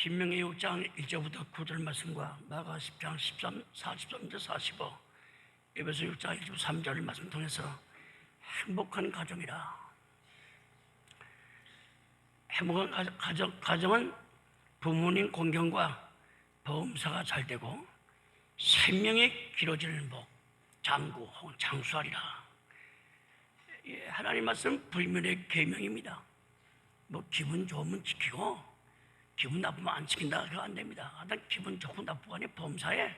신명기 6장 1절부터 9절 말씀과 마가 10장 13, 43절 45, 에베소 6장 1절 3절 말씀 통해서 행복한 가정이라. 행복한 가정은 부모님 공경과 보험사가 잘 되고 생명이 길어지는 복, 장구 혹은 장수하리라. 하나님 말씀 불면의 계명입니다. 뭐 기분 좋으면 지키고 기분 나쁘면 안 지킨다, 그거 안 됩니다. 하여튼 기분 좋고 나쁘고 아니 범사에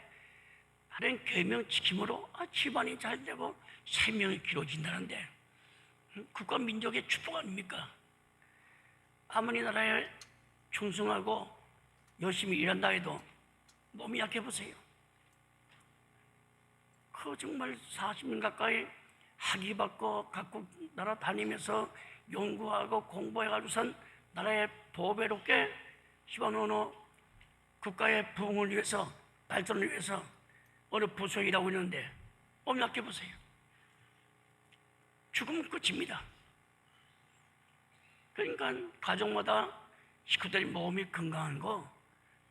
하나님 계명 지킴으로 집안이 잘 되고 생명이 길어진다는데 국가 민족의 축복 아닙니까? 아무리 나라에 충성하고 열심히 일한다 해도 몸이 약해 보세요. 그 정말 40년 가까이 학위 받고 각국 나라 다니면서 연구하고 공부해가지고선 나라의 보배롭게 시바노노 국가의 부흥을 위해서 발전을 위해서 어느 부서에 일하고 있는데 몸이 약해 보세요. 죽으면 끝입니다. 그러니까 가족마다 식구들이 몸이 건강한 거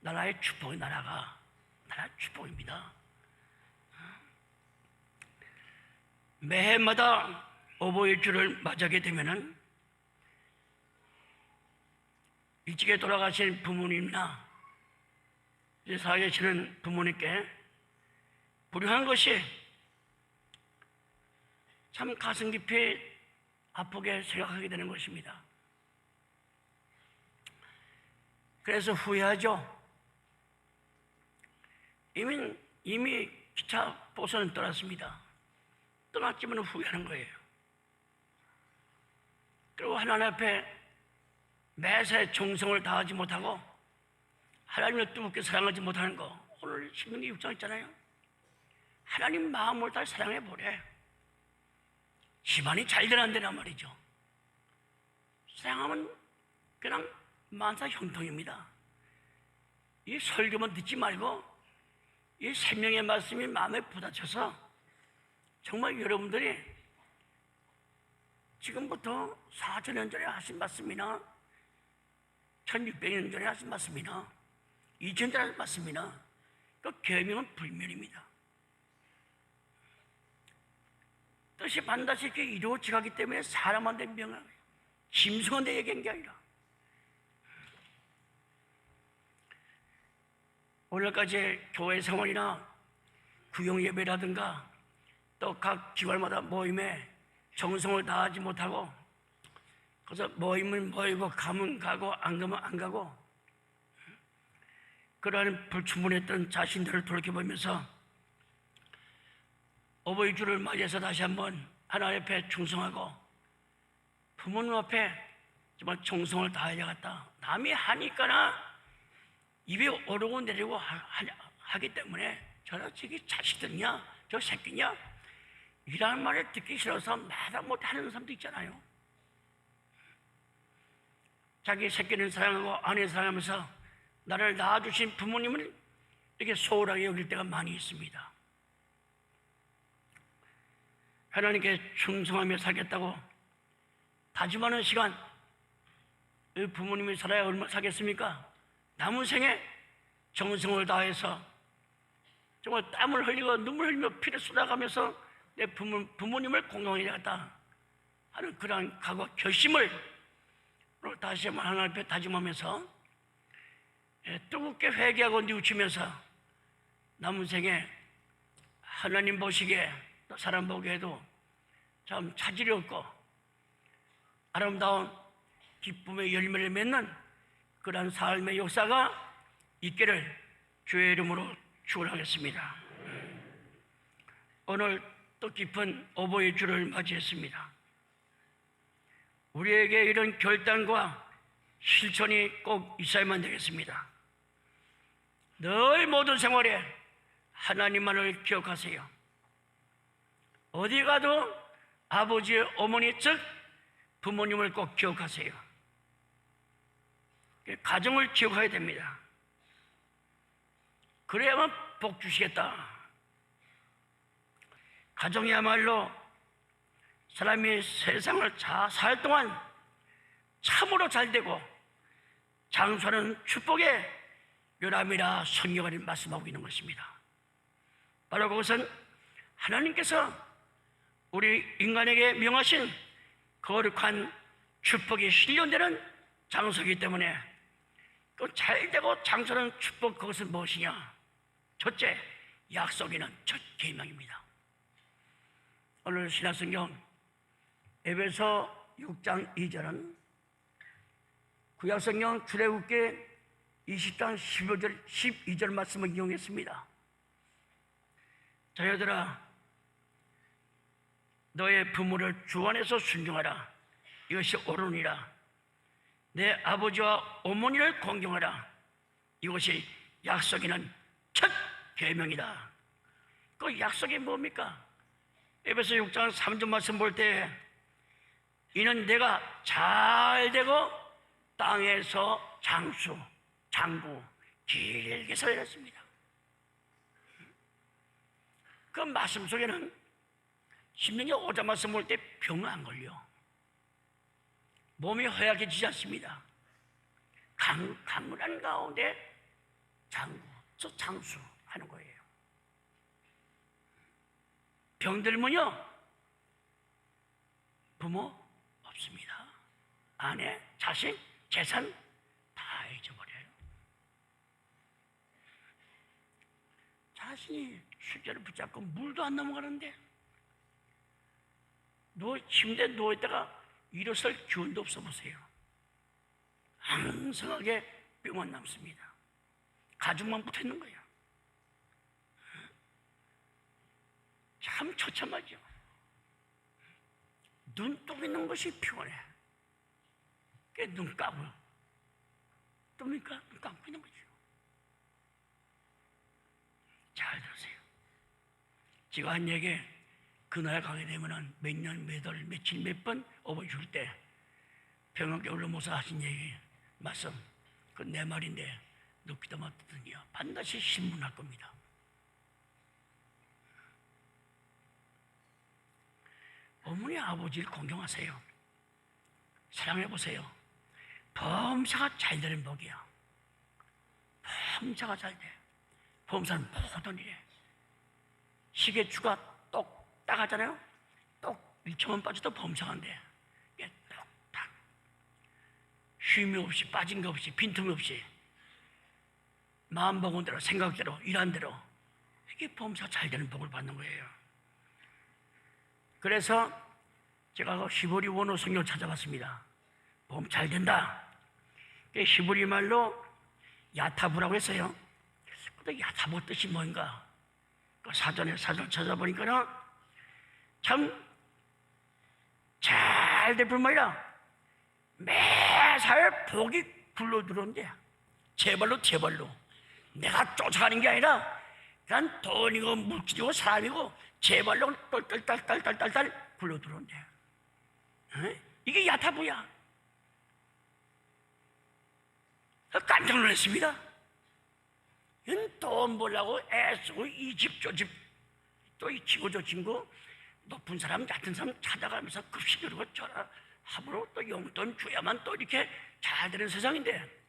나라의 축복의 나라가 나라의 축복입니다. 매해마다 어버이 주를 맞이하게 되면은 일찍에 돌아가신 부모님이나 살아계시는 부모님께 불효한 것이 참 가슴 깊이 아프게 생각하게 되는 것입니다. 그래서 후회하죠. 이미 기차 보선은 떠났습니다. 떠났지만 후회하는 거예요. 그리고 하나님 앞에 매사에 정성을 다하지 못하고 하나님을 뜨겁게 사랑하지 못하는 거, 오늘 신명기 6장 있잖아요. 하나님 마음을 다 사랑해 보래. 집안이 잘 되란다는 말이죠. 사랑하면 그냥 만사 형통입니다. 이 설교만 듣지 말고 이 생명의 말씀이 마음에 부딪혀서 정말 여러분들이 지금부터 4,000년 전에 하신 말씀이나 1600년 전에 하신 말씀이나 2000년 전에 하신 말씀이나 그 계명은 불면입니다. 뜻이 반드시 이렇게 이루어져 가기 때문에 사람한테 명하는 거예요. 짐승한테 얘기한 게 아니라. 오늘까지 교회 생활이나 구역 예배라든가 또 각 기관마다 모임에 정성을 다하지 못하고 그래서 모임을 모이고 가면 가고 안 가면 안 가고 그러한 불충분했던 자신들을 돌이켜보면서 어버이 주를 맞이해서 다시 한번 하나님 앞에 충성하고 부모님 앞에 정말 정성을 다해야겠다. 남이 하니까나 입에 오르고 내리고 하기 때문에 저기 자식들이냐 저 새끼냐 이라는 말을 듣기 싫어서 마다 못하는 사람도 있잖아요. 자기 새끼를 사랑하고 아내를 사랑하면서 나를 낳아주신 부모님을 이렇게 소홀하게 여길 때가 많이 있습니다. 하나님께 충성하며 살겠다고 다짐하는 시간, 부모님이 살아야 얼마나 살겠습니까? 남은 생에 정성을 다해서 정말 땀을 흘리고 눈물 흘리며 피를 쏟아가면서 내 부모님을 공경해야겠다 하는 그런 각오, 결심을 다시 한번 하나님 앞에 다짐하면서 뜨겁게 회개하고 뉘우치면서 남은 생에 하나님 보시기에 또 사람 보기에도 참 차질이 없고 아름다운 기쁨의 열매를 맺는 그런 삶의 역사가 있기를 주의 이름으로 축원하겠습니다. 오늘 뜻깊은 어버이 주를 맞이했습니다. 우리에게 이런 결단과 실천이 꼭 있어야만 되겠습니다. 늘 모든 생활에 하나님만을 기억하세요. 어디 가도 아버지, 어머니, 즉 부모님을 꼭 기억하세요. 가정을 기억해야 됩니다. 그래야만 복 주시겠다. 가정이야말로 사람이 세상을 살 동안 참으로 잘 되고 장수하는 축복의 요람이라 성경을 말씀하고 있는 것입니다. 바로 그것은 하나님께서 우리 인간에게 명하신 거룩한 축복이 실현되는 장소이기 때문에 그 잘되고 장수하는 축복, 그것은 무엇이냐? 첫째, 약속이는 첫 계명입니다. 오늘 신약성경 에베소 6장 2절은 구약성경 출애굽기 20장 12절 말씀을 인용했습니다. 자녀들아, 너의 부모를 주 안에서 순종하라. 이것이 옳으니라. 내 아버지와 어머니를 공경하라. 이것이 약속이는 첫 계명이다. 그 약속이 뭡니까? 에베소 6장 3절 말씀 볼 때, 이는 내가 잘되고 땅에서 장구 길게 살렸습니다. 그 말씀 속에는 신명기 5장 말씀 볼 때 병 안 걸려, 몸이 허약해지지 않습니다. 강건한 가운데 장수하는 거예요. 병들면요 부모 없습니다. 아내, 자식, 재산 다 잊어버려요. 자신이 술자를 붙잡고 물도 안 넘어가는데 침대에 누워있다가 일어설 기운도 없어 보세요. 항상하게 뼈만 남습니다. 가죽만 붙어있는 거예요. 참 처참하죠. 눈독 있는 것이 피곤해. 눈 감고 뜹니까? 눈 감고 있는 거죠. 잘 들으세요. 제가 한 얘기, 그날 가게 되면은 몇 년, 몇 월, 며칠, 몇 번 어버 줄 때 평안교회 올로모사 하신 얘기 말씀, 그 내 말인데 눕기도 맞더니요 반드시 신문할 겁니다. 어머니 아버지를 공경하세요. 사랑해보세요. 범사가 잘 되는 복이야. 범사가 잘 돼. 범사는 모든 일에 시계추가 똑 따가잖아요. 똑 1초만 빠져도 범사가 안 돼. 이게 똑딱 쉼이 없이, 빠진 거 없이, 빈틈이 없이 마음 먹은 대로, 생각대로, 일한 대로, 이게 범사가 잘 되는 복을 받는 거예요. 그래서 제가 히브리 원어 성경을 찾아봤습니다. 보면 잘 된다. 히브리 말로 야타부라고 했어요. 근데 야타부 뜻이 뭔가? 그 사전을 찾아보니까는 참 잘 될 뿐만 아니라 매사에 복이 굴러들어온대. 제발로 내가 쫓아가는 게 아니라 그냥 돈이고 물질이고 사람이고 제발로 딸딸딸딸딸 굴러들어온대. 이게 야타부야. 깜짝 놀랐습니다. 돈 벌려고 애쓰고 이 집 저 집 또 이 친구 저 친구 높은 사람 얕은 사람 찾아가면서 급식 이러고 저라 합으로 또 용돈 줘야만 또 이렇게 잘 되는 세상인데,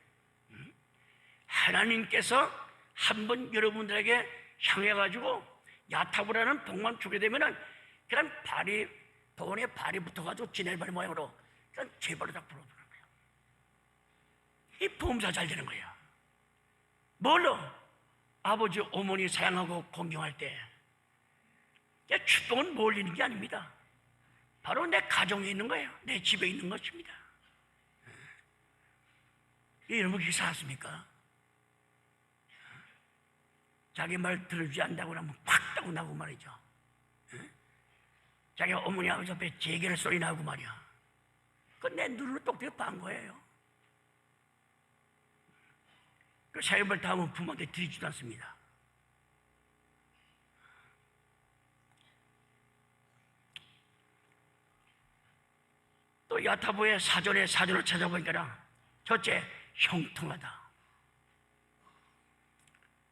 하나님께서 한번 여러분들에게 향해가지고 야타부라는 복만 주게 되면은 그냥 돈에 발이 붙어가지고 지네발 모양으로 그냥 제발로 다 불어주는 거예요. 이 보험사 잘 되는 거야. 뭘로? 아버지 어머니 사랑하고 공경할 때 축복은 멀리 있는 게 아닙니다. 바로 내 가정에 있는 거예요. 내 집에 있는 것입니다. 여러분 그렇게 살았습니까? 자기 말 들어주지 않는다고 하면 팍 따고 나고 말이죠. 자기 어머니 아버지 앞에 재결 소리 나고 말이야. 그건 내 눈으로 똑똑히 본 거예요. 그 사회벌 다음은 부모한테 드리지도 않습니다. 또 야타부의 사전을 찾아보니까 첫째, 형통하다.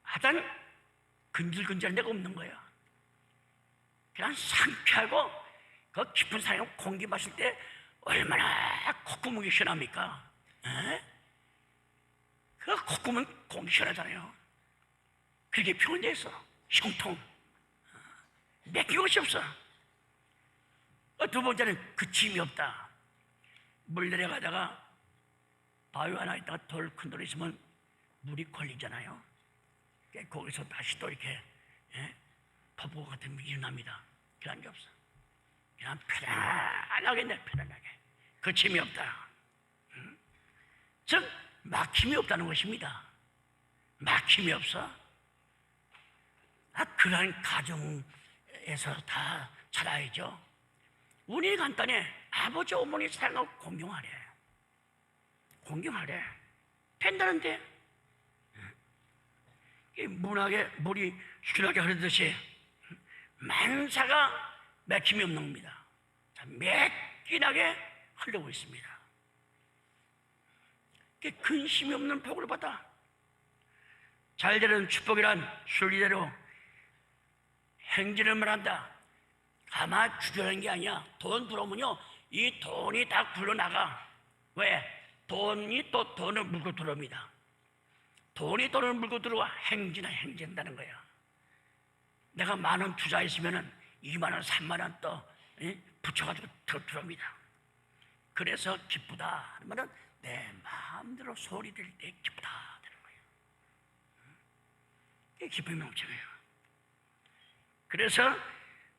하여튼 근질근질한 데가 없는 거예요. 그냥 상쾌하고 그 깊은 산에 공기 마실 때 얼마나 콧구멍이 시원합니까? 그 콧구멍 공기 시원하잖아요. 그렇게 표현되어 있어. 형통. 맥힌 것이 없어. 두 번째는 그침이 없다. 물 내려가다가 바위 하나 있다가 큰 돌이 있으면 물이 걸리잖아요. 거기서 다시 또 이렇게 폭포 같은 물이 일어납니다. 그런 게 없어. 그냥 편안하게 편안하게. 그침이 없다. 즉 막힘이 없다는 것입니다. 막힘이 없어. 그러한 가정에서 다 자라야죠. 운이 간단해. 아버지 어머니 사랑하고 공경하래. 공경하래. 된다는데 문하게 물이 순하게 흐르듯이 만사가 맥힘이 없는 겁니다. 매끈하게 흐르고 있습니다. 근심이 없는 복을 받아. 잘되는 축복이란 순리대로 행진을 말한다. 가만 주저하는 게 아니야. 돈 들어오면요, 이 돈이 다 굴러나가. 왜? 돈이 또 돈을 물고 들어옵니다. 돈이 돈을 물고 들어와 행진한다는 거야. 내가 10,000원 투자했으면 20,000원, 30,000원 또 붙여가지고 들어옵니다. 그래서 기쁘다 하면 내 마음대로 소리 들 때 기쁘다 되는 거예요. 이게 기쁨이 넘쳐요. 그래서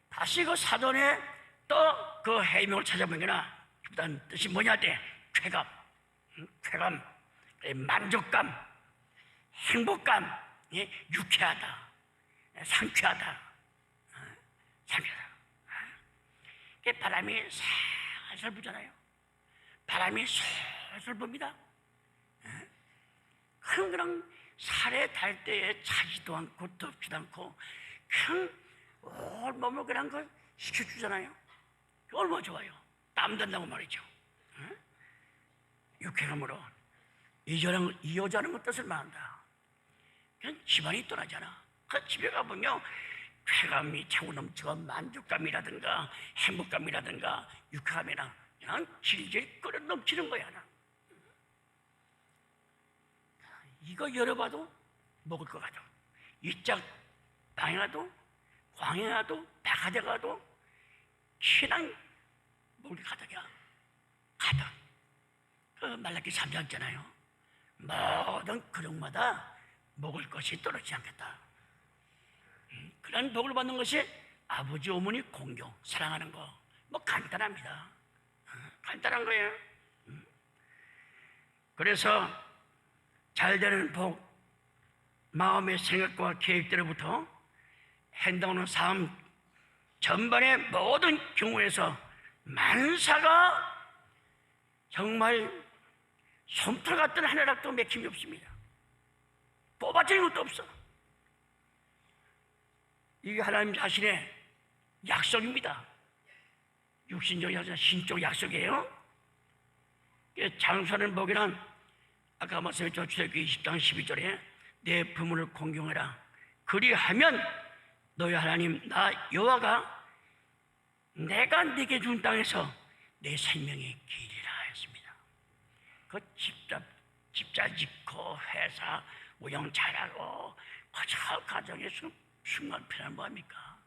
다시 그 사전에 또 그 해명을 찾아보니까 기쁘다는 뜻이 뭐냐 할 때 쾌감, 만족감, 행복감, 유쾌하다, 상쾌하다. 바람이 살살 부잖아요. 바람이 솔솔 붑니다. 그냥 살에 달 때에 차지도 않고 덥지도 않고 그냥 온몸을 그냥 그 식혀주잖아요. 얼마나 좋아요. 땀 된다고 말이죠. 유쾌감으로 이 여자는 그 뜻을 말한다. 그냥 집안이 떠나잖아. 그 집에 가보면 쾌감이 차고 넘치고 만족감이라든가 행복감이라든가 유쾌감이랑 그냥 질질 끓어 넘치는 거야. 이거 열어봐도 먹을 것 같아. 이짝 방에 가도 광에 가도 백화대 가도 신앙 먹을 가득이야. 가득. 그 말라기 3장 있잖아요. 모든 그릇마다 먹을 것이 떨어지지 않겠다. 그런 복을 받는 것이 아버지 어머니 공경, 사랑하는 거. 뭐 간단합니다. 간단한 거예요. 그래서 잘되는 복, 마음의 생각과 계획대로부터 행동하는 삶 전반의 모든 경우에서 만사가 정말 솜털 같은 하늘락도 맥힘이 없습니다. 뽑아지는 것도 없어. 이게 하나님 자신의 약속입니다. 육신적 약속, 신적 약속이에요. 장수하는 복이란 아까 말씀했죠. 출애굽기 20장 12절에 내 부모를 공경해라. 그리하면 너희 하나님 나 여호와가 내가 네게 준 땅에서 내 생명의 길이라 했습니다. 그 집잘 짓고 회사 운영 잘하고 그 가정에서 순간 편한 뭐합니까?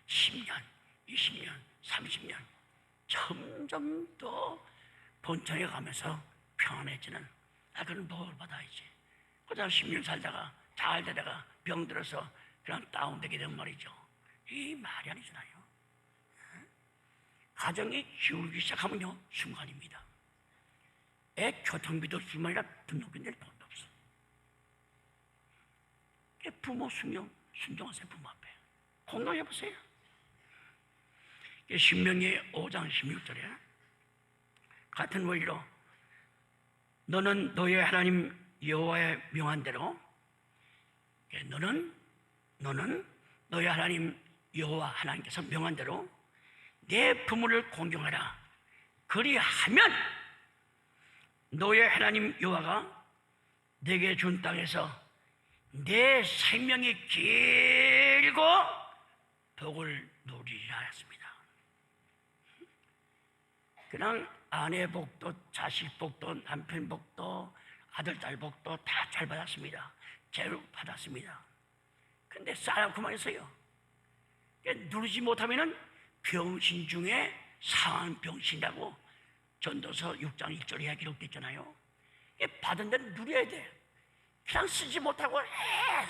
10년, 20년, 30년 점점 더 본청에 가면서 평안해지는 그런 복을 받아야지. 그다음 10년 살다가 잘 되다가 병들어서 그냥 다운되게 된 말이죠. 이 말이 아니잖아요. 가정이 기울기 시작하면요 순간입니다. 애 교통비도 뿐만 아니라 등록금낼 돈도 없어. 부모 순종하세요. 부모 앞에 공경해보세요. 신명기 5장 16절에 같은 원리로 너는 너의 하나님 여호와의 명한 대로 너는 너의 하나님 여호와 하나님께서 명한 대로 내 부모를 공경하라. 그리하면 너의 하나님 여호와가 내게 준 땅에서 내 생명이 길고 복을 누리리라 했습니다. 그냥 아내 복도 자식 복도 남편 복도 아들, 딸 복도 다 잘 받았습니다. 재를 받았습니다. 근데 싸놓고만 있어요. 누르지 못하면은 병신 중에 상한 병신이라고 전도서 6장 1절에 기록됐잖아요. 받은 데는 누려야 돼. 그냥 쓰지 못하고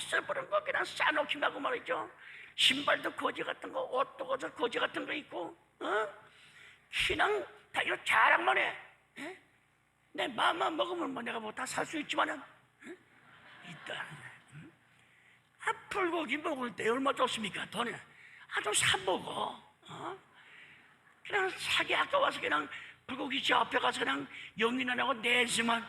써버린 거 그냥 싸놓기만 말이죠. 신발도 거지 같은 거, 옷도 거지 같은 거 있고, 그냥 다 이거 자랑만 해. 내 마음만 먹으면 뭐 내가 뭐 다 살 수 있지만은 일단 불고기 먹을 때 얼마 좋습니까? 돈을 아주 사 먹어. 그냥 사기 아까워서 그냥 불고기 집 앞에 가서 그냥 영인 안 하고 내지만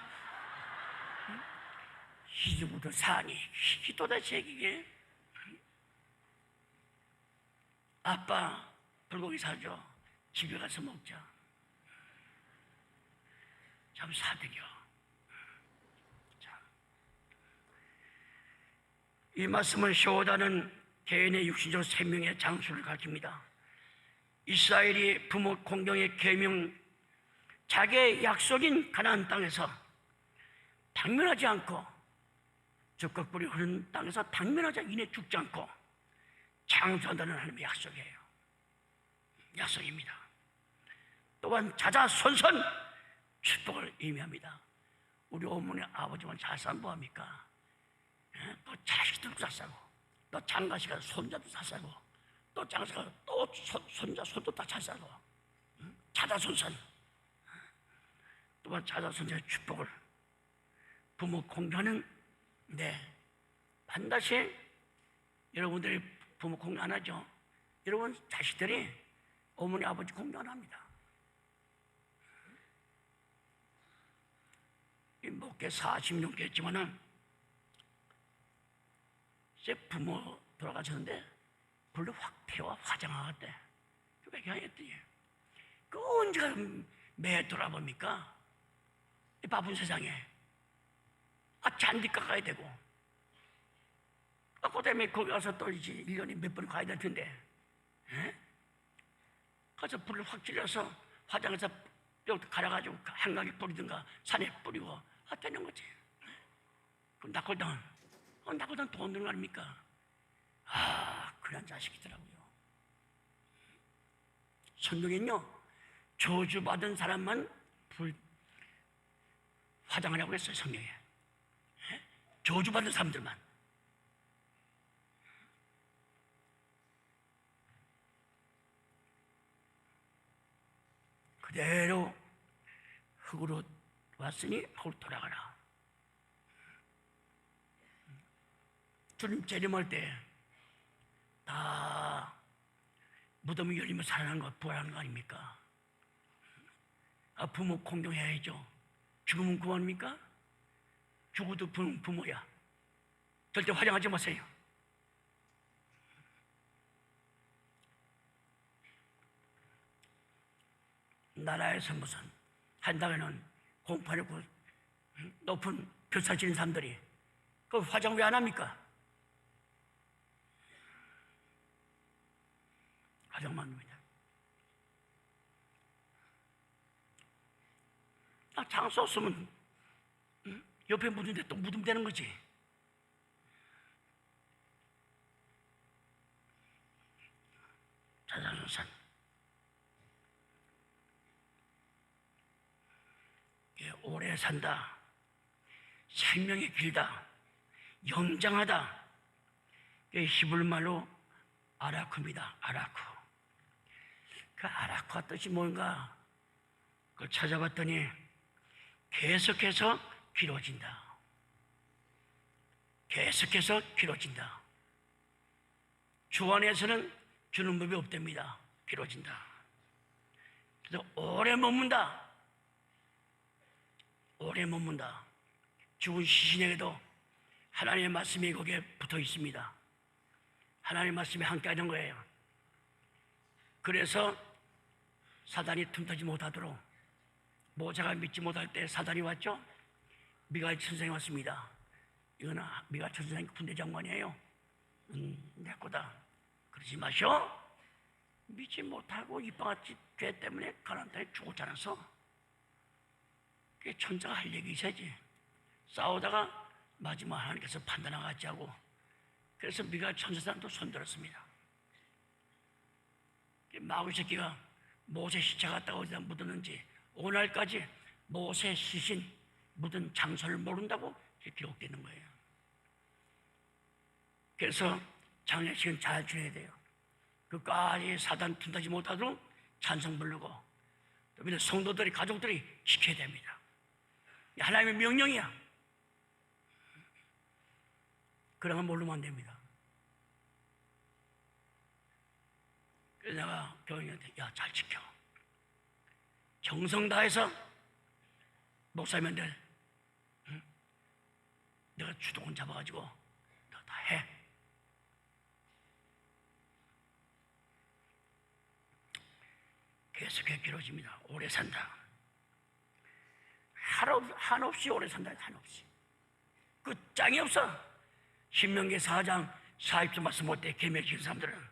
이제부터 사니 이게 도대체 이게 아빠 불고기 사줘. 집에 가서 먹자. 참 사득여. 이 말씀은 쇼다는 개인의 육신적 생명의 장수를 가르칩니다. 이스라엘이 부모 공경의 계명, 자기의 약속인 가나안 땅에서 당면하지 않고 적각불이 흐르는 땅에서 당면하지 이내 죽지 않고 장수한다는 하나님의 약속이에요. 약속입니다. 또한 자자손손 축복을 의미합니다. 우리 어머니 아버지만 잘 살면 뭐합니까? 또 자식들도 잘 살고, 또 장가시가 손자도 잘 살고, 또 장가시가 또 손자 손도 다 잘 살고, 자자손손. 또한 자자손손의 축복을 부모 공경하는 반드시 여러분들이 부모 공경 안 하죠. 여러분 자식들이 어머니 아버지 공경 안 합니다. 목회 40년 했지만은 제 부모 돌아가셨는데 불로 확 태워 화장하겠대. 왜 그냥 했더니 그 언제가 매 돌아봅니까? 이 바쁜 세상에 잔디 깎아야 되고 그 다음에 거기 가서 또 이제 1년에 몇 번 가야 될 텐데 가서 불을 확 질러서 화장해서 뼈 갈아가지고 한강에 뿌리든가 산에 뿌리고 되는 거지. 그 낙골당 낙골당 돈 드는 거 아닙니까? 그런 자식이더라고요. 성경엔요 저주받은 사람만 화장하라고 했어요. 성경에 저주받은 사람들만. 그대로 흙으로 왔으니 흙으로 돌아가라. 주님 재림할 때 다 무덤이 열리면 살아나는 거 부활하는 거 아닙니까? 부모 공경해야죠. 죽으면 구원입니까? 죽어도 부모야. 절대 화장하지 마세요. 나라에서 무슨 한다면은 공파하고 높은 교사 지는 사람들이 그 화장 왜 안 합니까? 화장만 합니다. 장수 없으면 옆에 묻은데 또 묻으면 되는 거지. 자자손손. 오래 산다, 생명이 길다, 영장하다. 히브리말로 아라쿠입니다. 아라쿠. 그 아라쿠가 뜻이 뭔가 그걸 찾아봤더니 계속해서 길어진다. 계속해서 길어진다. 주 안에서는 주는 법이 없답니다. 길어진다. 그래서 오래 머문다. 오래 머문다. 죽은 시신에게도 하나님의 말씀이 거기에 붙어 있습니다. 하나님의 말씀이 함께 하는 거예요. 그래서 사단이 틈타지 못하도록 모세가 믿지 못할 때 사단이 왔죠. 미가엘 천사가 왔습니다. 이거는 미가엘 천사가 군대 장관이에요. 내 거다. 그러지 마시오. 믿지 못하고 이방아치 죄 때문에 가나안 땅에 죽었잖아서. 천사가 할 얘기 있어야지. 싸우다가 마지막 하나님께서 판단하지 하고, 그래서 미가 천사단도 손들었습니다. 마귀 새끼가 모세 시체 갖다가 어디다 묻었는지 오늘까지 모세 시신 묻은 장소를 모른다고 기록되는 거예요. 그래서 장례식은 잘 지내야 돼요. 끝까지 사단 틈타지 못하도록 찬송 부르고, 또 믿는 성도들이, 가족들이 지켜야 됩니다. 하나님의 명령이야. 그러면 모르면 안 됩니다. 그래서 내가 교인한테, 야, 잘 지켜. 정성 다해서 목사님들, 응? 내가 주도권 잡아가지고 너 다 해. 계속해 길어집니다. 오래 산다. 한없이 오래 산다. 한없이. 끝장이 없어. 신명기 4장 40절 말씀 못 때 개명시킨 사람들은.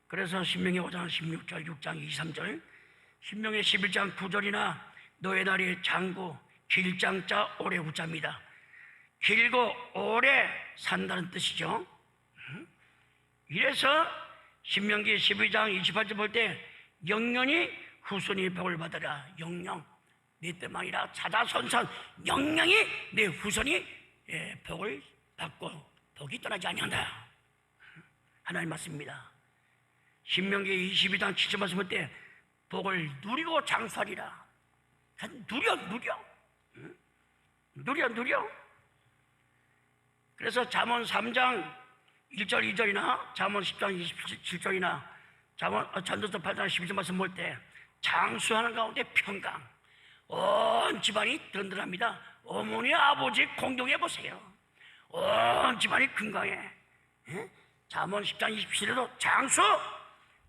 그래서 신명기 5장 16절, 6장 2, 3절, 신명기 11장 9절이나 너의 날이 장구, 길장자, 오래 후자입니다. 길고 오래 산다는 뜻이죠. 이래서 신명기 12장 28절 볼 때 영영이 후손이 복을 받으라. 영영, 네 때만 아니라 자자손손 영영이 내 후손이 복을 받고 복이 떠나지 아니한다. 하나님 말씀입니다. 신명기 22장 7절 말씀 볼 때 복을 누리고 장수하리라. 누려. 그래서 잠언 3장 1절 2절이나 잠언 10장 27절이나 전도서 8장 12절 말씀 볼 때 장수하는 가운데 평강, 온 집안이 든든합니다. 어머니 아버지 공경해 보세요. 온 집안이 건강해. 잠언 10장 27절에도 장수,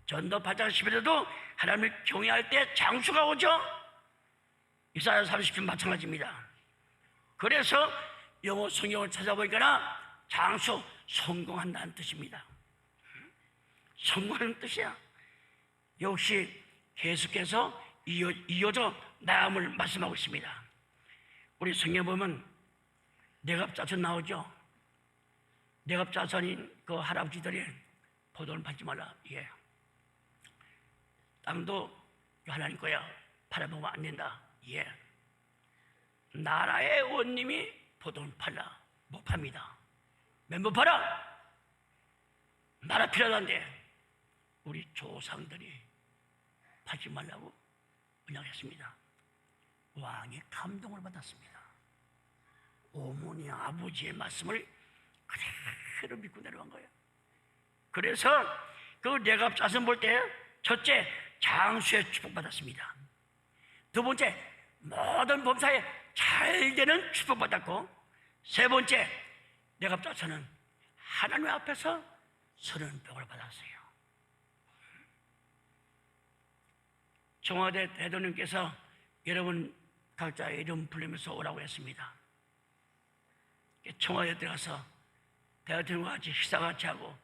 전도 8장 11절에도 하나님을 경외할 때 장수가 오죠. 이사야 30절 마찬가지입니다. 그래서 영어 성경을 찾아보니까 장수, 성공한다는 뜻입니다. 성공하는 뜻이야. 역시 계속해서 이어져 나음을 말씀하고 있습니다. 우리 성경 보면 내갑자손 나오죠. 내갑자손인 그 할아버지들이 포도를 팔지 말라. 예. 땅도 하나님 거야. 팔아보면 안 된다. 예. 나라의 원님이 포도를 팔라. 못 팝니다. 멤버 팔아. 나라 필요한데 우리 조상들이 팔지 말라고 언약했습니다. 왕이 감동을 받았습니다. 어머니 아버지의 말씀을 그대로 믿고 내려간 거예요. 그래서 그 내갑자손 볼 때 첫째, 장수의 축복받았습니다. 두 번째, 모든 범사에 잘 되는 축복받았고, 세 번째, 내갑자손은 하나님 앞에서 서른 복을 받았어요. 청와대 대통령께서 여러분 각자 이름 부르면서 오라고 했습니다. 청와대 들어가서 대통령과 같이 식사같이 하고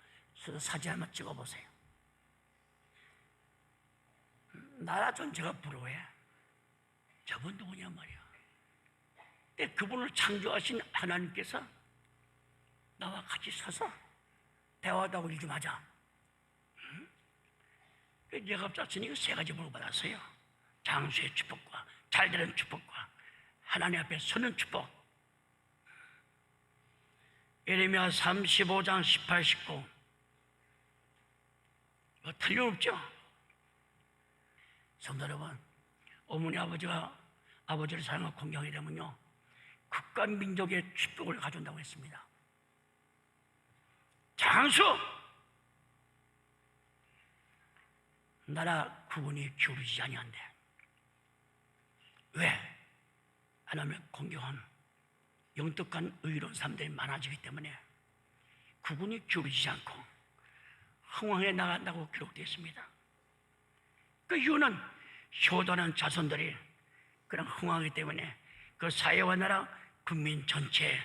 사진 한번 찍어보세요. 나라 전체가 부러워해. 저분 누구냐 말이야. 근데 그분을 창조하신 하나님께서 나와 같이 서서 대화도 하고 일 좀 하자. 내갑자손이 세 가지 복을 받았어요. 장수의 축복과 잘되는 축복과 하나님 앞에 서는 축복. 예레미야 35장 18, 19 틀림없죠. 성도 여러분, 어머니 아버지가 아버지를 사랑하고 공경하게 되면요 국가 민족의 축복을 가져온다고 했습니다. 장수, 나라 구분이 기울이지 아니한데. 왜? 하나님의 공경한 영특한 의로운 사람들이 많아지기 때문에 구분이 기울이지 않고 흥왕해 나간다고 기록되어 있습니다. 그 이유는 효도하는 자손들이 그런 흥왕하기 때문에 그 사회와 나라 국민 전체에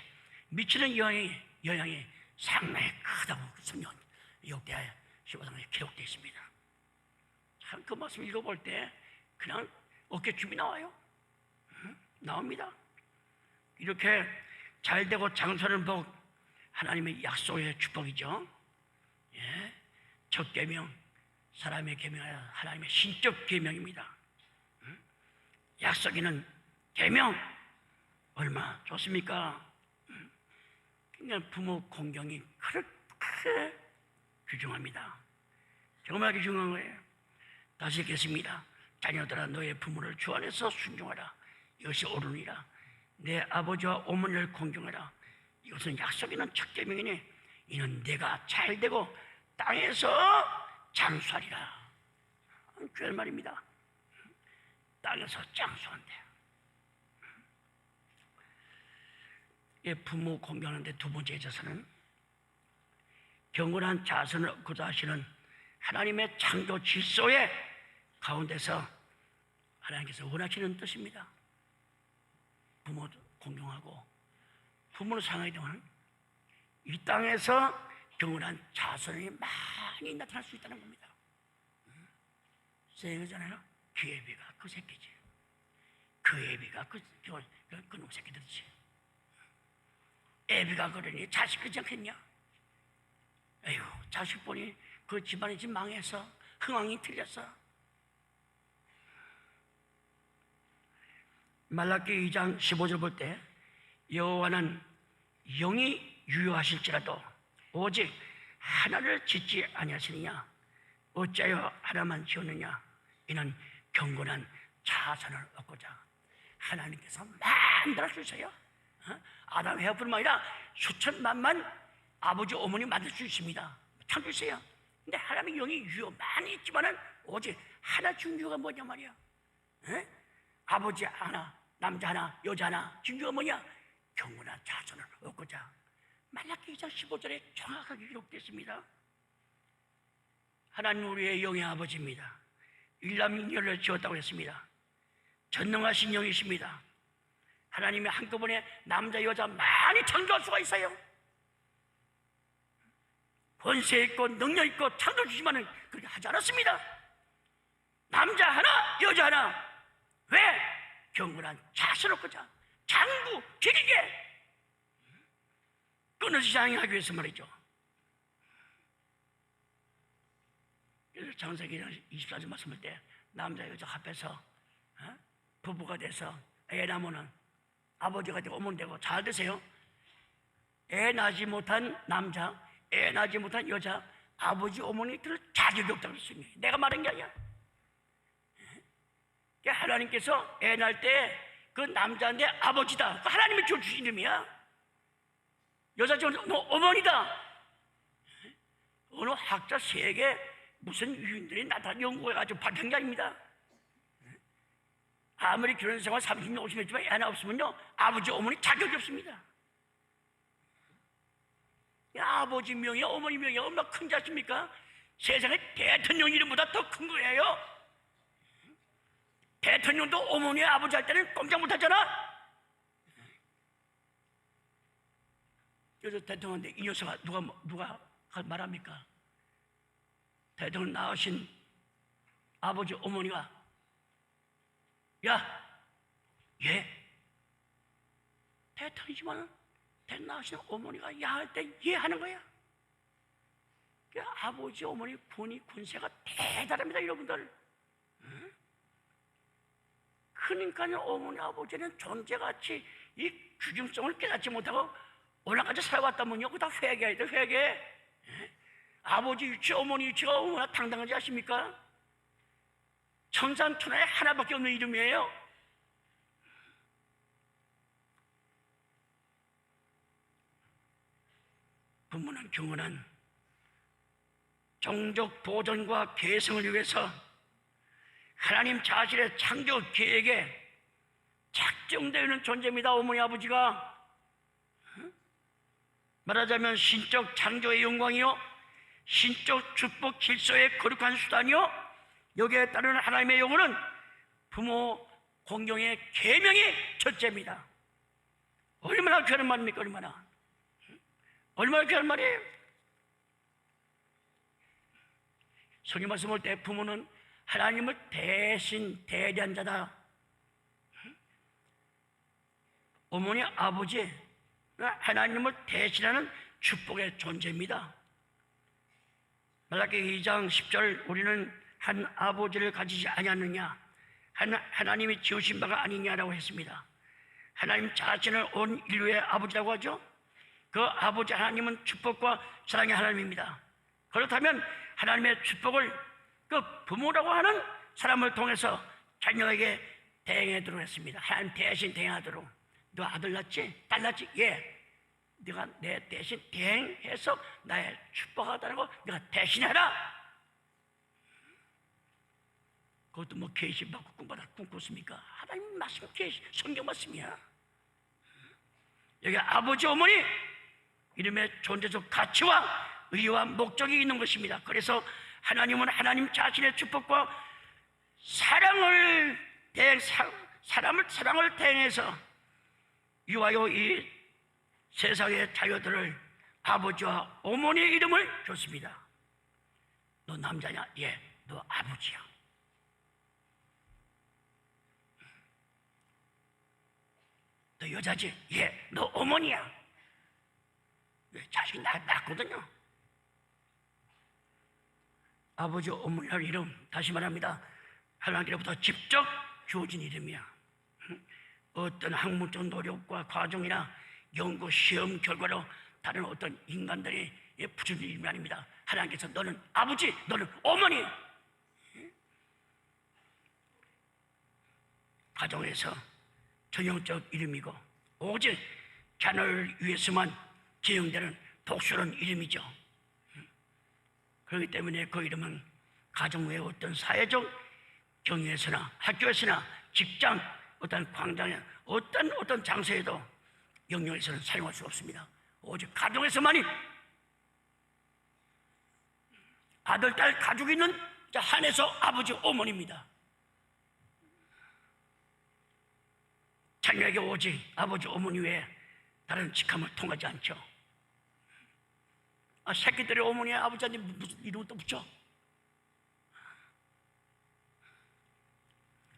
미치는 영향이 상당히 크다고 성경 역대하 15장에 기록되어 있습니다. 참 그 말씀 읽어볼 때 그냥 어깨춤이 나와요. 나옵니다. 이렇게 잘되고 장수하는 복, 하나님의 약속의 축복이죠. 예, 첫 계명, 사람의 계명이 아니라 하나님의 신적 계명입니다. 약속이는 계명 얼마나 좋습니까? 그러니까 부모 공경이 그렇게 귀중합니다. 정말 귀중한 거예요. 다시 읽겠습니다. 자녀들아, 너의 부모를 주 안에서 순종하라. 이것이 옳으니라. 내 아버지와 어머니를 공경하라. 이것은 약속이는 첫 계명이니 이는 내가 잘되고 땅에서 장수하리라. 주의 말입니다. 땅에서 장수한대. 부모 공경하는데 두 번째 있어서는 경건한 자선을 얻고자 하시는 하나님의 창조 질서의 가운데서 하나님께서 원하시는 뜻입니다. 부모 공경하고 부모를 사랑하게 되면 이 땅에서 경건한 자선이 많이 나타날 수 있다는 겁니다. 생각하잖아요. 그 애비가 그 새끼지. 그 애비가 그놈 새끼들이지. 애비가 그러니 자식 그지 않겠냐? 에휴, 자식 보니 그 집안이 지금 망해서 흥황이 틀렸어. 말라기 2장 15절 볼 때 여호와는 영이 유효하실지라도 오직 하나를 짓지 아니하시느냐? 어찌하여 하나만 지었느냐? 이는 경건한 자선을 얻고자. 하나님께서 만들어주세요. 아담 헤어뿐만 아니라 수천만만 아버지 어머니 만들 수 있습니다. 참 주세요. 근데 하나님의 영이 유효 많이 있지만은 오직 하나 중요가 뭐냐 말이야. 에? 아버지 하나, 남자 하나, 여자 하나, 중요가 뭐냐? 경건한 자손을 얻고자. 말라기 2장 15절에 정확하게 기록됐습니다. 하나님 우리의 영의 아버지입니다. 일남일녀를 지었다고 했습니다. 전능하신 영이십니다. 하나님이 한꺼번에 남자 여자 많이 창조할 수가 있어요. 권세 있고 능력 있고 창조주지만은 그렇게 하지 않았습니다. 남자 하나 여자 하나. 왜? 경건한 자선을 얻고자. 장구 길게 끊어지지 않게 위해서 말이죠. 그래서 창세기 24절 말씀할 때 남자 여자 합해서 부부가 돼서 애 낳으면 아버지가 되고 어머니 되고 잘 되세요. 애 낳지 못한 남자, 애 낳지 못한 여자, 아버지 어머니들 자격이 없다고 그랬습니다. 내가 말한 게 아니야. 하나님께서 애 낳을 때 그 남자인데 아버지다. 하나님이 주신 이름이야. 여자 중에 어머니다. 어느 학자 세계 무슨 유인들이 나타나 연구해가지고 밝힌 게 아닙니다. 아무리 결혼 생활 30년, 50년 했지만 애 하나 없으면요 아버지, 어머니 자격이 없습니다. 아버지 명예, 어머니 명예 얼마나 큰지 아십니까? 세상에 대통령 이름보다 더 큰 거예요. 대통령도 어머니, 아버지 할 때는 꼼짝 못하잖아. 그래서 대통령한테 이 녀석아 누가 말합니까? 대통령 낳으신 아버지, 어머니가 야, 얘 대통령이지만 대통령 낳으신 어머니가 야 할 때 얘 하는 거야. 아버지, 어머니 군세가 대단합니다, 여러분들. 그러니까 어머니, 아버지는 존재가치 이 규중성을 깨닫지 못하고 올라가서 살아왔다면요, 그거 다 회개해야 돼, 회개. 아버지 유치, 어머니 유치가 얼마나 당당하지 아십니까? 천산천하에 하나밖에 없는 이름이에요. 부모는 경건한 종족 보존과 계승을 위해서 하나님 자신의 창조 계획에 작정되어 있는 존재입니다. 어머니, 아버지가 말하자면 신적 창조의 영광이요, 신적 축복 질서의 거룩한 수단이요, 여기에 따르는 하나님의 영혼은 부모 공경의 계명이 첫째입니다. 얼마나 귀한 말입니까? 얼마나 귀한 말이에요. 성경 말씀 볼 때 부모는 하나님을 대신 대리한 자다. 어머니, 아버지, 하나님을 대신하는 축복의 존재입니다. 말라기 2장 10절, 우리는 한 아버지를 가지지 아니하느냐, 하나님이 지으신 바가 아니냐라고 했습니다. 하나님 자신을 온 인류의 아버지라고 하죠. 그 아버지 하나님은 축복과 사랑의 하나님입니다. 그렇다면 하나님의 축복을 그 부모라고 하는 사람을 통해서 자녀에게 대행하도록 했습니다. 하나님 대신 대행하도록. 너 아들 낳지? 딸 낳지? 예. 네가 내 대신 대행해서 나의 축복하다라고 네가 대신해라. 그것도 뭐 계시 받고 꿈받아 꿈꿨습니까? 하나님 말씀, 계시 성경 말씀이야. 여기 아버지, 어머니 이름의 존재적 가치와 의의와 목적이 있는 것입니다. 그래서 하나님은 하나님 자신의 축복과 사랑을 대행해서 유아요 이 세상의 자녀들을 아버지와 어머니 이름을 줬습니다. 너 남자냐? 예, 너 아버지야. 너 여자지? 예, 너 어머니야. 자식이 낳았거든요. 아버지, 어머니라는 이름, 다시 말합니다, 하나님께로부터 직접 주어진 이름이야. 어떤 학문적 노력과 과정이나 연구, 시험 결과로 다른 어떤 인간들이 붙여준 이름이 아닙니다. 하나님께서 너는 아버지, 너는 어머니. 가정에서 전형적 이름이고 오직 자녀를 위해서만 지정되는 독수른 이름이죠. 그렇기 때문에 그 이름은 가정 외의 어떤 사회적 경위에서나 학교에서나 직장, 어떤 광장에 어떤 장소에도 영역에서는 사용할 수 없습니다. 오직 가정에서만이 아들, 딸 가족이 있는 한에서 아버지, 어머니입니다. 자녀에게 오직 아버지, 어머니 외에 다른 직함을 통하지 않죠. 새끼들이 어머니, 아버지한테 무슨 이름을 또 붙여?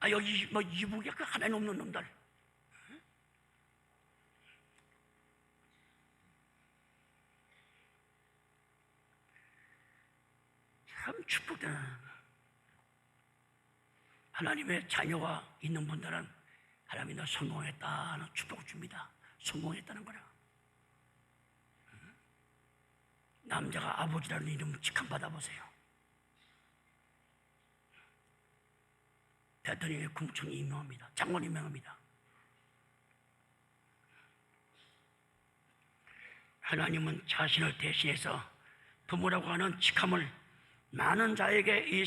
여기 뭐 이북이야, 그 하나님 없는 놈들. 참 축복되는, 하나님의 자녀가 있는 분들은 하나님이 너 성공했다는 축복을 줍니다. 성공했다는 거라. 남자가 아버지라는 이름을 직함 받아보세요. 대통령의 국무총리 임명합니다. 장관 임명합니다. 하나님은 자신을 대신해서 부모라고 하는 직함을 많은 자에게 이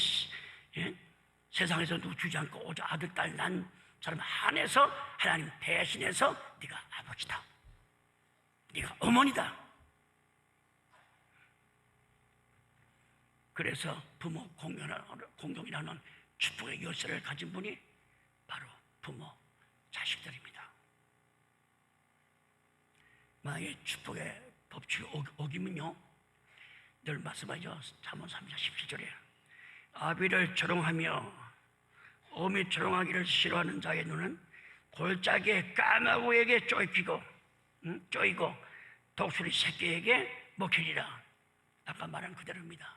세상에서 주지 않고 오직 아들, 딸 난 사람 한해서 하나님 대신해서 네가 아버지다, 네가 어머니다. 그래서 부모 공경이라는 축복의 열쇠를 가진 분이 바로 부모, 자식들입니다. 만약에 축복의 법칙을 어기면요, 늘 말씀하죠. 잠언 3장 17절에 아비를 조롱하며 어미 조롱하기를 싫어하는 자의 눈은 골짜기에 까마귀에게 쪼이고 독수리 새끼에게 먹히리라. 아까 말한 그대로입니다.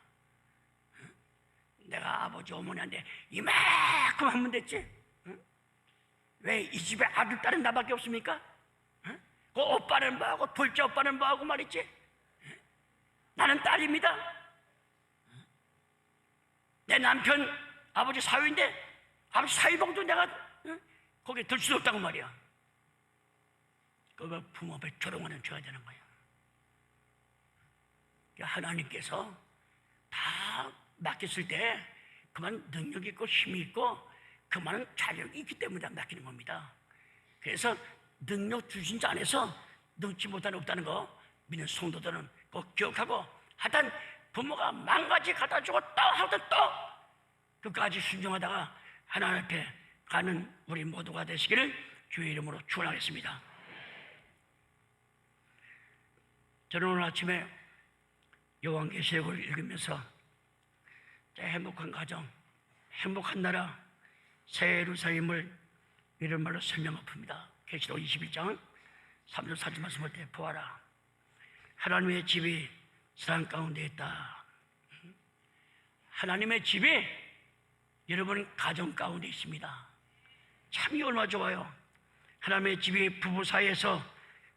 내가 아버지, 어머니한테 이만큼 하면 됐지? 왜 이 집에 아들, 딸은 나밖에 없습니까? 그 오빠는 뭐하고 둘째 오빠는 뭐하고 말이지? 나는 딸입니다. 내 남편 아버지 사위인데 아버지 사위복도 내가 거기에 들 수도 없다고 말이야. 그거 부모 앞에 조롱하는 줘야 되는 거야. 하나님께서 다 맡겼을 때 그만 능력이 있고 힘이 있고 그만한 자력이 있기 때문에 맡기는 겁니다. 그래서 능력 주신 자 안에서 능치 못한 없다는 거 믿는 성도들은 꼭 기억하고, 하여튼 부모가 만가지 갖다 주고 또 하여튼 또 끝까지 순종하다가 하나님 앞에 가는 우리 모두가 되시기를 주의 이름으로 축원하겠습니다. 저는 오늘 아침에 요한계시록을 읽으면서 행복한 가정, 행복한 나라, 새 예루살렘을 이런 말로 설명합니다. 계시록 21장 3절 4절 말씀할 때 보아라, 하나님의 집이 사랑 가운데 있다. 하나님의 집이 여러분 가정 가운데 있습니다. 참이 얼마나 좋아요. 하나님의 집이 부부 사이에서,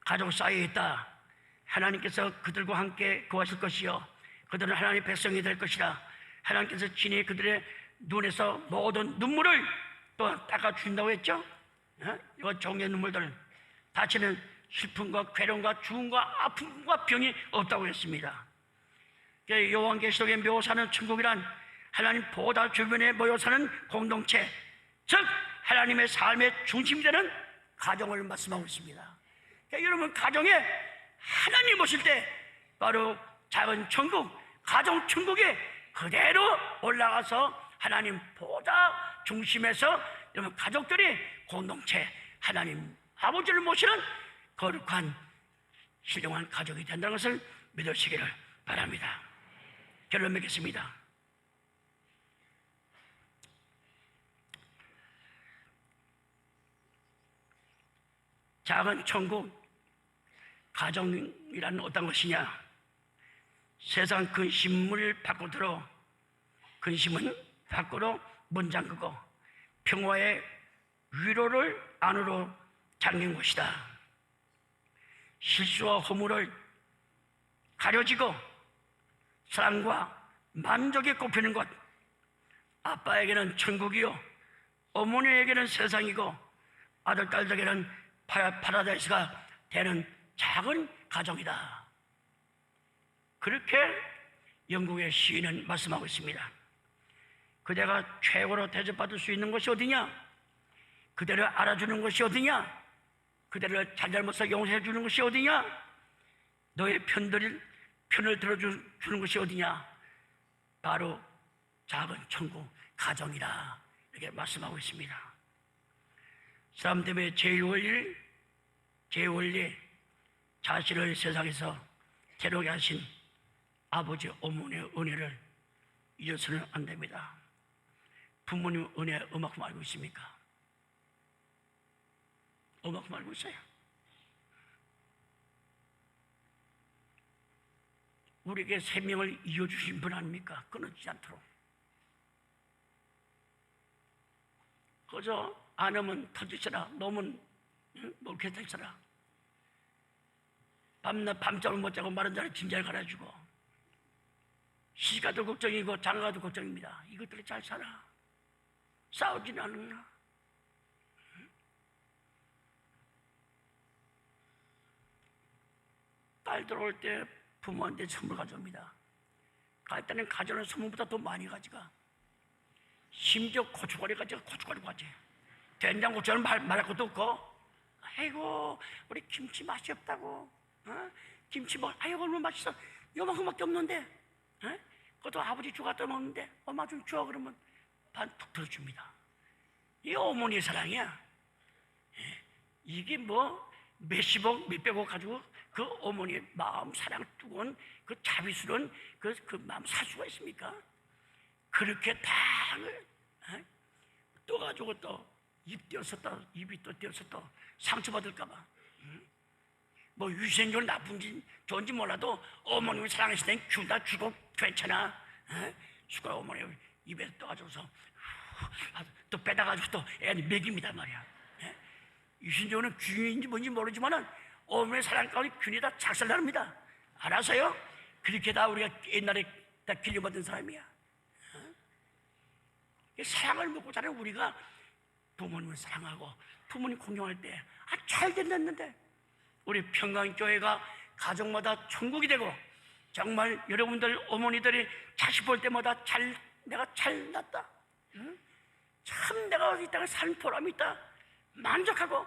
가족 사이에 있다. 하나님께서 그들과 함께 거하실 것이요, 그들은 하나님의 백성이 될 것이라. 하나님께서 친히 그들의 눈에서 모든 눈물을 또 닦아준다고 했죠. 이거 종의 눈물들, 다시는 슬픔과 괴로움과 죽음과 아픔과 병이 없다고 했습니다. 요한계시록의 묘사하는 천국이란 하나님 보호자 주변에 모여 사는 공동체, 즉 하나님의 삶의 중심이 되는 가정을 말씀하고 있습니다. 그러니까 여러분, 가정에 하나님 오실 때 바로 작은 천국, 가정 천국에 그대로 올라가서 하나님 보호자 중심에서 여러분 가족들이 공동체, 하나님 아버지를 모시는 거룩한 신령한 가족이 된다는 것을 믿으시기를 바랍니다. 결론 맺겠습니다. 작은 천국, 가정이란 어떤 것이냐? 세상 근심을 밖으로, 근심은 밖으로 문 잠그고 평화의 위로를 안으로 잠긴 곳이다. 실수와 허물을 가려지고 사랑과 만족에 꼽히는 것, 아빠에게는 천국이요, 어머니에게는 세상이고 아들, 딸에게는 파라다이스가 되는 작은 가정이다. 그렇게 영국의 시인은 말씀하고 있습니다. 그대가 최고로 대접받을 수 있는 것이 어디냐? 그대를 알아주는 것이 어디냐? 그대를 잘잘못을 용서해 주는 것이 어디냐? 너의 편을 들어주는 것이 어디냐? 바로 작은 천국, 가정이다. 이렇게 말씀하고 있습니다. 사람 때문에 제1원리, 자신을 세상에서 괴롭게 하신 아버지, 어머니의 은혜를 잊어서는 안 됩니다. 부모님 은혜 얼마큼 알고 있습니까? 얼마큼 알고 있어요? 우리에게 생명을 이어주신 분 아닙니까? 끊어지지 않도록. 그저 안 오면 터지쳐라, 너무 몰게 터지쳐라. 밤낮 밤잠을 못 자고 마른 자를 진잘 갈아주고, 시가도 걱정이고 장가도 걱정입니다. 이것들이 잘 살아. 싸우지는 않나? 딸 들어올 때 부모한테 선물 가져옵니다. 갈 때는 가져오는 선물보다 더 많이 가져가. 심지어 고춧가루 가져가. 고춧가루 가져. 된장고추는 말할 것도 없고, 아이고 우리 김치 맛이 없다고, 김치 먹, 아이고 얼마나 맛있어, 요만큼밖에 없는데, 그것도 아버지 주가 떠먹는데 엄마 좀 줘. 그러면 반 툭 들어줍니다. 이 어머니의 사랑이야. 이게 뭐 몇십억 몇백억 가지고 그 어머니의 마음, 사랑 뜨거운 그 자비스러운 그 마음 살 수가 있습니까? 그렇게 다 떠가지고 또 입 띄었었다, 입이 또 띄었었다, 상처받을까봐. 뭐 유생적으로 나쁜지 좋은지 몰라도 어머님을 사랑하실 땐 균다 주고 괜찮아. 숟가락 어머니 입에 떠가지고서 또 빼다가지고 또 애한테 먹입니다 말이야. 유신적으로는 균인지 뭔지 모르지만은 어머니의 사랑 가운데 균이 다 작살납니다. 알아서요? 그렇게 다 우리가 옛날에 다 길려받은 사람이야. 사랑을 먹고 자란 우리가 부모님을 사랑하고 부모님 공경할 때 잘 됐는데, 우리 평강교회가 가정마다 천국이 되고 정말 여러분들 어머니들이 자식 볼 때마다 내가 잘났다, 참 내가 이 땅에 사는 보람이 있다, 만족하고,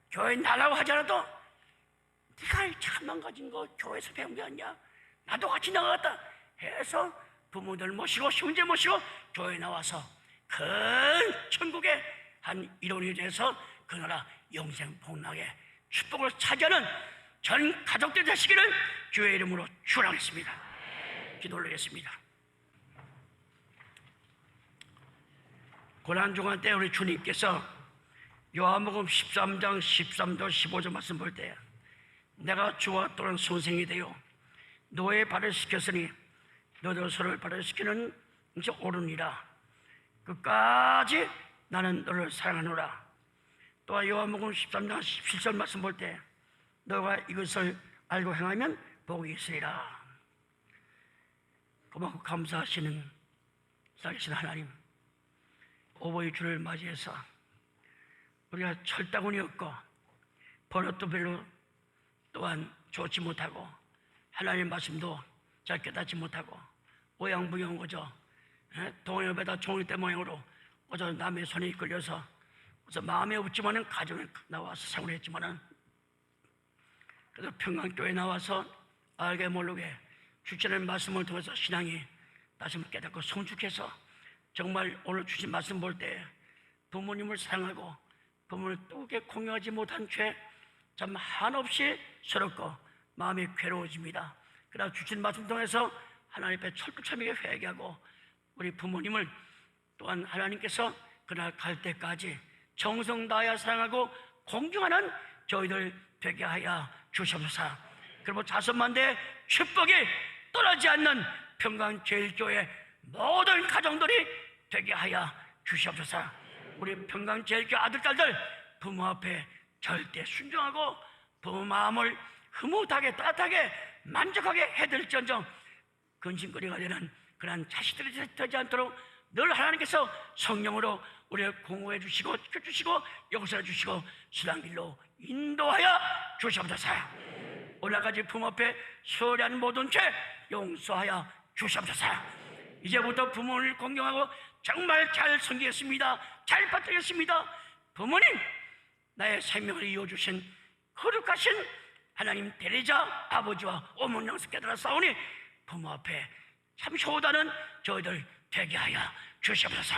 교회 나라고 하지 않아도 네가 참만 가진 거 교회에서 배운 게 아니야, 나도 같이 나가겠다 해서 부모들 모시고 형제 모시고 교회 나와서 큰 천국의 한 일원이 돼서 그 나라 영생 복락의 축복을 차지하는 전 가족들 되시기를 주의 이름으로 축원하겠습니다. 기도 올리겠습니다. 고난 중한 때 우리 주님께서 요한복음 13장 13절 15절 말씀 볼 때 내가 주와 또한 선생이 되어 너의 발을 씻겼으니 너도 서로를 발을 씻기는 이제 옳으니라. 끝까지 나는 너를 사랑하노라. 또한 요한복음 13장 17절 말씀 볼 때 너가 이것을 알고 행하면 복이 있으리라. 고맙고 감사하시는 살아계신 하나님, 오보이 주를 맞이해서 우리가 철다구니 없고 번호도 별로 또한 좋지 못하고 하나님의 말씀도 잘 깨닫지 못하고 오양부양 그저 동해협에다 종이대 모양으로 그저 남의 손에 이끌려서 그래서 마음에 없지만은 가정에 나와서 생활했지만은 그래서 평강교회에 나와서 알게 모르게 주시는 말씀을 통해서 신앙이 다시 깨닫고 성숙해서 정말 오늘 주신 말씀 볼 때 부모님을 사랑하고 부모를 또게 공유하지 못한 죄 참 한없이 서럽고 마음이 괴로워집니다. 그러나 주신 말씀 통해서 하나님 앞에 철두철미하게 회개하고 우리 부모님을 또한 하나님께서 그날 갈 때까지 정성 다하여 사랑하고 공경하는 저희들 되게 하여 주시옵소서. 그리고 자손만대 축복이 떠나지 않는 평강제일교회 모든 가정들이 되게 하여 주시옵소서. 우리 평강제일교회 아들, 딸들 부모 앞에 절대 순종하고 부모 마음을 흐뭇하게 따뜻하게 만족하게 해드릴지언정 근심거리가 되는 그런 자식들이 되지 않도록 늘 하나님께서 성령으로 우리를 공호해 주시고 지켜주시고 용서해 주시고 수단 길로 인도하여 주시옵소서. 오늘까지 부모 앞에 소리한 모든 죄 용서하여 주시옵소서. 이제부터 부모를 공경하고 정말 잘 섬기겠습니다. 잘 받들겠습니다. 부모님, 나의 생명을 이어주신 거룩하신 하나님 대리자 아버지와 어머니 양서 깨달아 싸우니 부모 앞에 참 효다는 저희들 되게 하여 주시옵소서.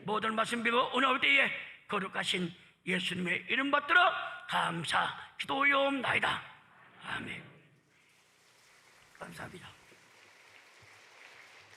모든 말씀 비고 은혜올 때에 거룩하신 예수님의 이름 받들어 감사 기도하옵나이다. 아멘. 감사합니다.